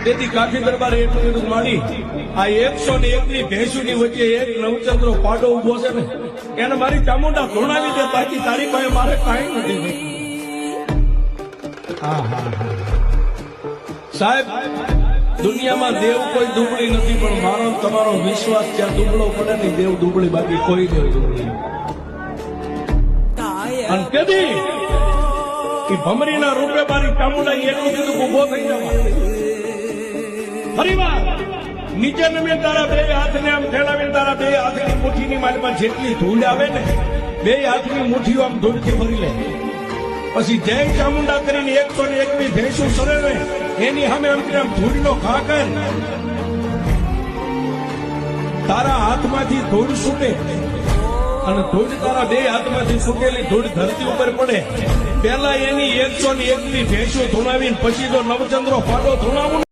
તેથી કાઠી દરબારે એટલું બધું માડી આ 101ની ભેંસુની વચ્ચે એક નવચંદ્રો પાડો ઉભો છે ને એને મારી ચામુંડા ધોણાવી દે, બાકી તારી પાસે મારે કાંઈ નથી. સાહેબ, દુનિયામાં દેવ કોઈ દુબળી નથી, પણ મારો તમારો વિશ્વાસ જ્યાં દુબળો પડે ને દેવ દુબળી, બાકી કોઈ દેવ દુબળી. અને કદી એ ભમરીના રૂપે મારી ચામુંડા એટલું કીધું ઉભો થઈ જવા. ફરી વાર નીચે નમે તારા બે હાથને આમ ફેલાવીને તારા બે હાથની મુઠ્ઠીની માલમાં જેટલી ધૂળ આવે ને બે હાથની મુઠ્ઠીઓ આમ ધૂળથી ભરી લે. પછી જય ચામુંડા કરીને 101ની ભેંસું સરે ને એની સામે આમ ધૂળનો ઘા કર. તારા હાથમાંથી ધૂળ છૂટે અને ધૂળ તારા બે હાથમાંથી છૂટેલી ધૂળ ધરતી ઉપર પડે. પેલા એની 101ની ભેંસું ધૂણાવીને પછી તો નવચંદ્રો ફાટો ધૂણાવું.